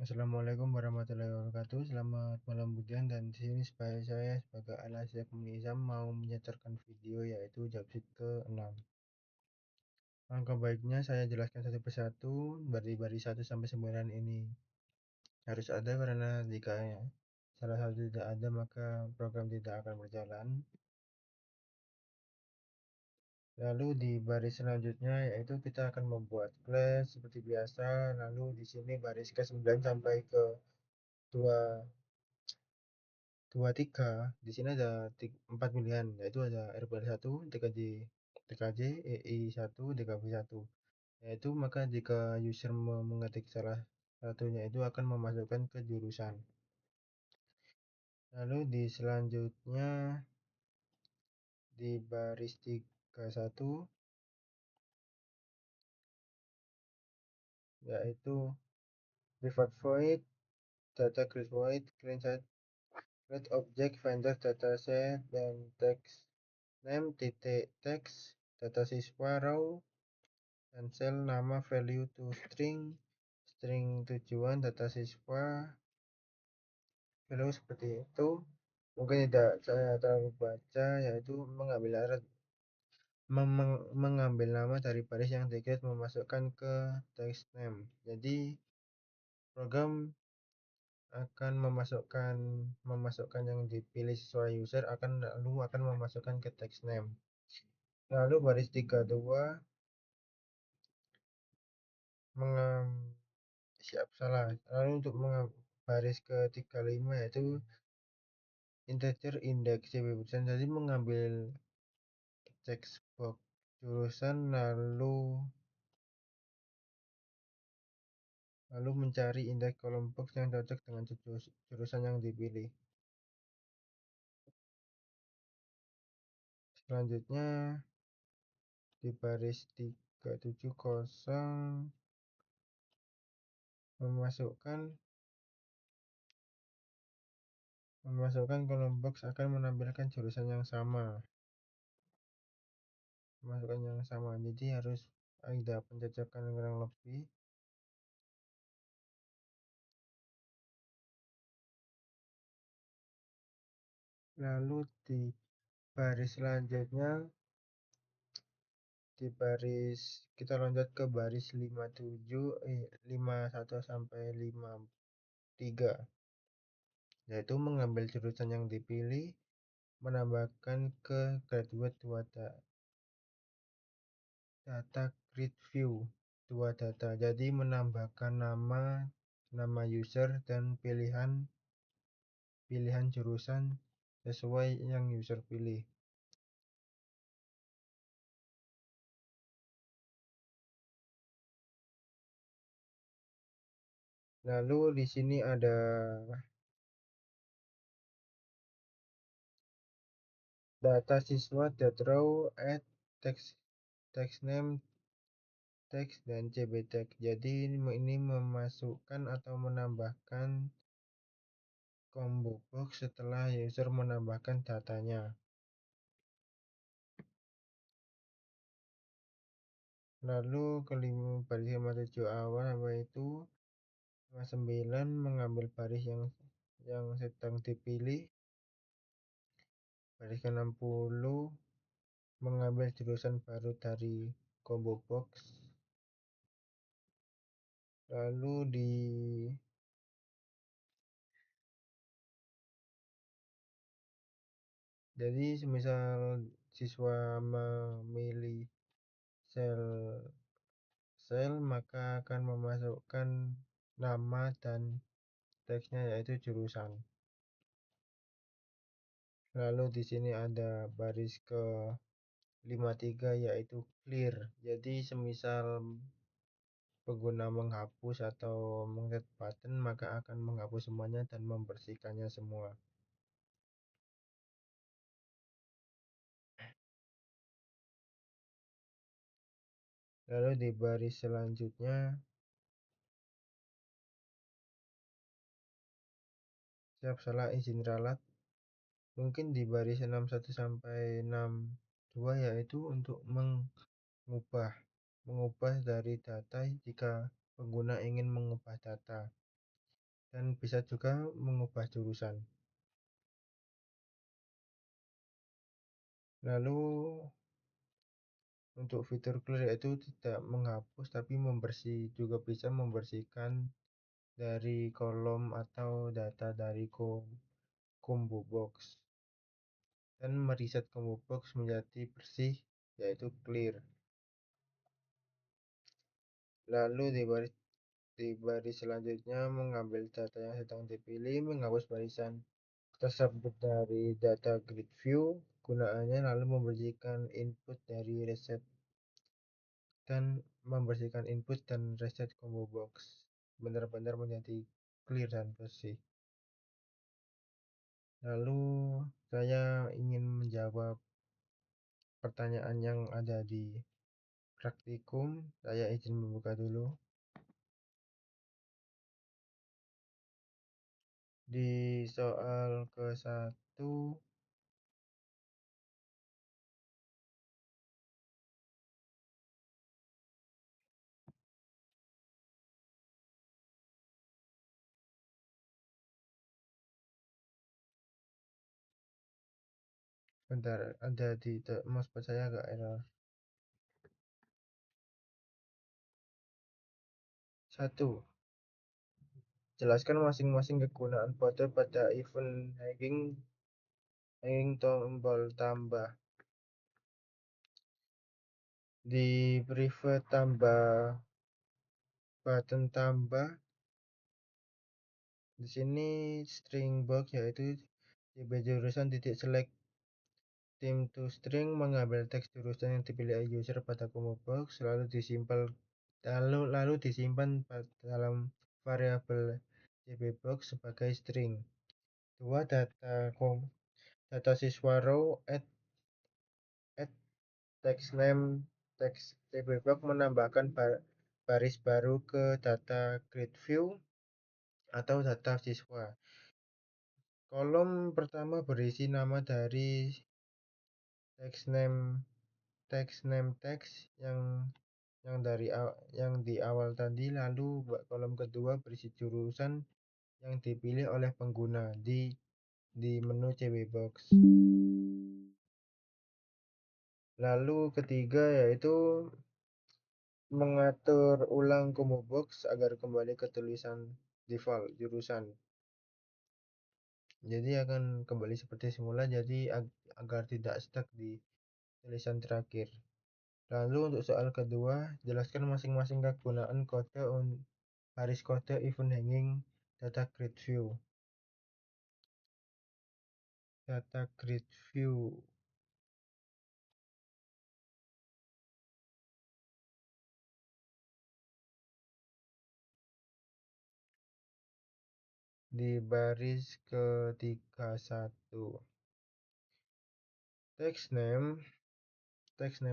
Assalamualaikum warahmatullahi wabarakatuh. Selamat malam Budian dan di sini saya sebagai Al-Asyaf Nizam mau menyetorkan video yaitu Jabsit ke-6. Langkah baiknya saya jelaskan satu persatu dari baris 1 sampai 9 ini harus ada karena jika salah satu tidak ada maka program tidak akan berjalan. Lalu di baris selanjutnya yaitu kita akan membuat class seperti biasa. Lalu di sini baris ke-9 sampai ke 2 23 di sini ada 4 pilihan yaitu ada RPL1, TKJ, EI1, DKV1 yaitu maka jika user mengetik salah satunya itu akan memasukkan ke jurusan. Lalu di selanjutnya di baris 31 yaitu private void, data create void, create object vendor dataset dan text name titik text data siswa raw cancel nama value to string tujuan data siswa value seperti itu. Mungkin tidak saya terlalu baca yaitu mengambil nama dari baris yang dicreate memasukkan ke text name. Jadi program akan memasukkan yang dipilih sesuai user lalu akan memasukkan ke text name. Lalu baris 32 lalu untuk baris ke 35 yaitu integer index CB%, jadi mengambil checkbox jurusan lalu mencari indeks kolom box yang cocok dengan jurusan yang dipilih. Selanjutnya di baris 370 memasukkan kolom box akan menampilkan jurusan yang sama. Jadi harus ada pencocokan kurang lebih. Lalu di baris selanjutnya kita loncat ke baris 51 sampai 53 yaitu mengambil jurusan yang dipilih, menambahkan ke graduate 2 data grid view 2 data, jadi menambahkan nama user dan pilihan jurusan sesuai yang user pilih. Lalu di sini ada data siswa .raw add text name text dan cbtext. Jadi ini memasukkan atau menambahkan combo box setelah user menambahkan datanya. Lalu baris 57 awal itu 59 mengambil baris yang sedang dipilih. Baris ke-60 mengambil jurusan baru dari combo box. Lalu jadi semisal siswa memilih sel maka akan memasukkan nama dan teksnya yaitu jurusan. Lalu di sini ada baris ke 53 yaitu clear. Jadi semisal pengguna menghapus atau mengset button maka akan menghapus semuanya dan membersihkannya semua. Lalu di baris selanjutnya siap salah izin ralat. Mungkin di baris 61 sampai 62 yaitu untuk mengubah dari data jika pengguna ingin mengubah data. dan bisa juga mengubah jurusan. Lalu untuk fitur clear yaitu tidak menghapus tapi juga bisa membersihkan dari kolom atau data dari combo box dan mereset combo box menjadi bersih yaitu clear. Lalu di baris selanjutnya mengambil data yang sedang dipilih, menghapus barisan tersebut dari data grid view. Gunaannya lalu membersihkan input dan reset combo box benar-benar menjadi clear dan bersih. Lalu saya ingin menjawab pertanyaan yang ada di praktikum. Saya izin membuka dulu. Di soal ke-1 bentar, ada di mousepad saya agak error. 1. Jelaskan masing-masing kegunaan foto pada event hanging tombol tambah. Di private tambah button tambah. Di sini string box yaitu CB jurusan titik select Team to string mengambil teks jurusan yang dipilih user pada combo box lalu disimpan dalam variabel cbbox sebagai string. 2. Data siswa row add text name teks cbbox menambahkan baris baru ke data grid view atau data siswa. Kolom pertama berisi nama dari text name teks yang di awal tadi, lalu kolom kedua berisi jurusan yang dipilih oleh pengguna di menu cbbox. Lalu ketiga yaitu mengatur ulang combo box agar kembali ke tulisan default jurusan. Jadi akan kembali seperti semula, jadi agar tidak stuck di tulisan terakhir. Lalu untuk soal kedua, jelaskan masing-masing kegunaan baris kode event hanging data grid view. Data grid view di baris ke-31. Text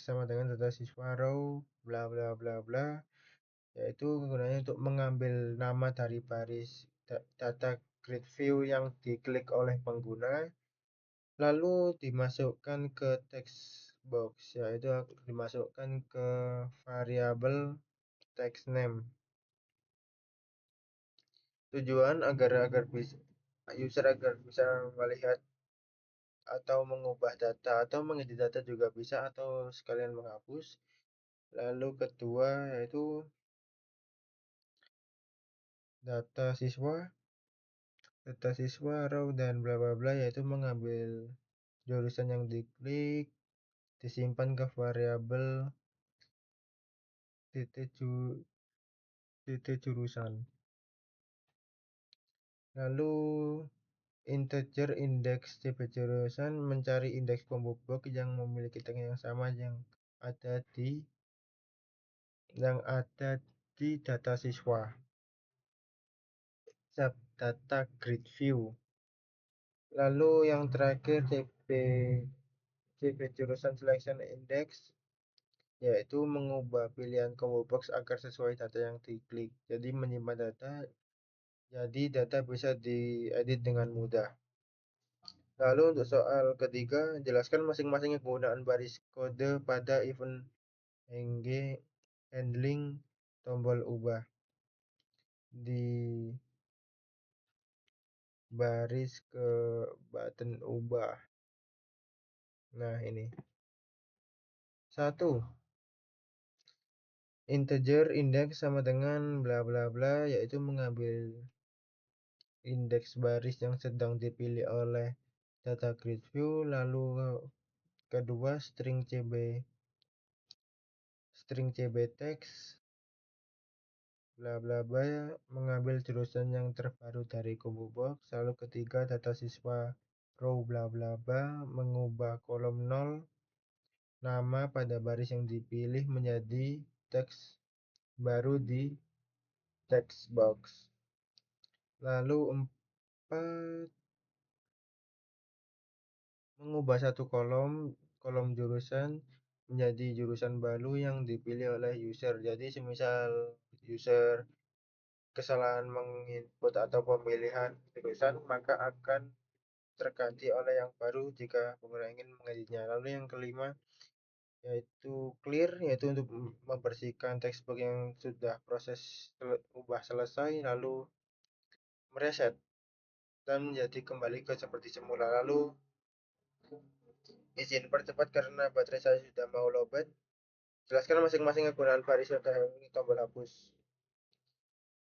sama dengan data siswa row bla bla bla bla, yaitu gunanya untuk mengambil nama dari baris data grid view yang diklik oleh pengguna lalu dimasukkan ke text box, yaitu dimasukkan ke variabel text name. Tujuan agar user bisa melihat atau mengubah data atau mengedit data juga bisa atau sekalian menghapus. Lalu kedua yaitu data siswa row dan bla bla bla, yaitu mengambil jurusan yang diklik disimpan ke variabel titik jurusan. Lalu integer index CB jurusan mencari indeks combo box yang memiliki teks yang sama yang ada di data siswa data grid view. Lalu yang terakhir CB jurusan selection index, yaitu mengubah pilihan combo box agar sesuai data yang diklik. Jadi menyimpan data, jadi data bisa diedit dengan mudah. Lalu untuk soal ketiga, jelaskan masing-masing kegunaan baris kode pada event handling tombol ubah. Di baris ke button ubah. Nah, ini. 1. Integer index sama dengan bla bla bla, yaitu mengambil indeks baris yang sedang dipilih oleh data grid view. Lalu kedua, string cb text bla bla bla mengambil jurusan yang terbaru dari combo box. Lalu ketiga, data siswa row bla bla bla mengubah kolom 0 nama pada baris yang dipilih menjadi teks baru di text box. Lalu 4, mengubah satu kolom jurusan menjadi jurusan baru yang dipilih oleh user. Jadi semisal user kesalahan menginput atau pemilihan jurusan, maka akan terganti oleh yang baru jika pengguna ingin mengeditnya. Lalu yang kelima, yaitu clear, yaitu untuk membersihkan textbox yang sudah proses ubah selesai, lalu mereset dan menjadi kembali ke seperti semula. Lalu izin percepat karena baterai saya sudah mau lowbat. Jelaskan masing-masing kegunaan baris pada ini tombol hapus.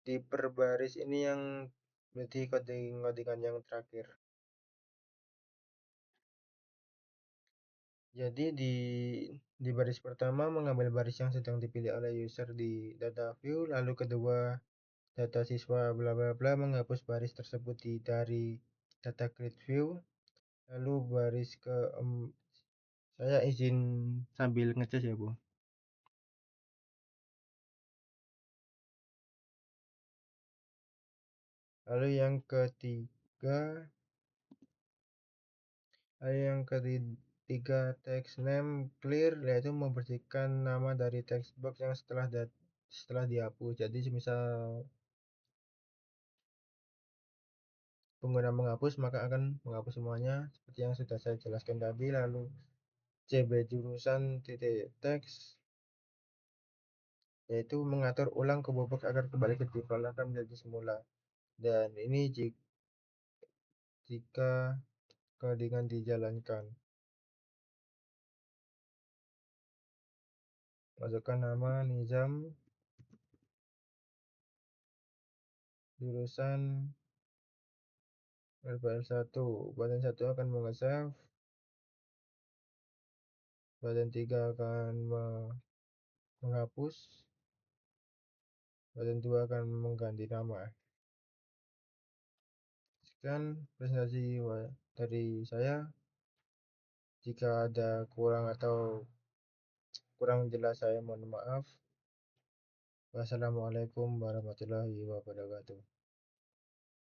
Di per baris ini yang berarti codingan yang terakhir. Jadi di baris pertama mengambil baris yang sedang dipilih oleh user di data view, lalu kedua, data siswa bla bla bla menghapus baris tersebut dari data grid view. Lalu baris ke saya izin sambil ngecas ya, Bu. Lalu yang ketiga, text name clear, yaitu membersihkan nama dari text box yang setelah dihapus. Jadi misal pengguna menghapus, maka akan menghapus semuanya seperti yang sudah saya jelaskan tadi. Lalu cb jurusan titik teks, yaitu mengatur ulang ke box agar kembali ke default akan menjadi semula. Dan ini jika codingan dijalankan. Masukkan nama Nizam, jurusan LPL1. Badan 1 akan mengesave, badan 3 akan menghapus, badan 2 akan mengganti nama. Sekian presentasi dari saya. Jika ada kurang atau kurang jelas, saya mohon maaf. Wassalamualaikum warahmatullahi wabarakatuh.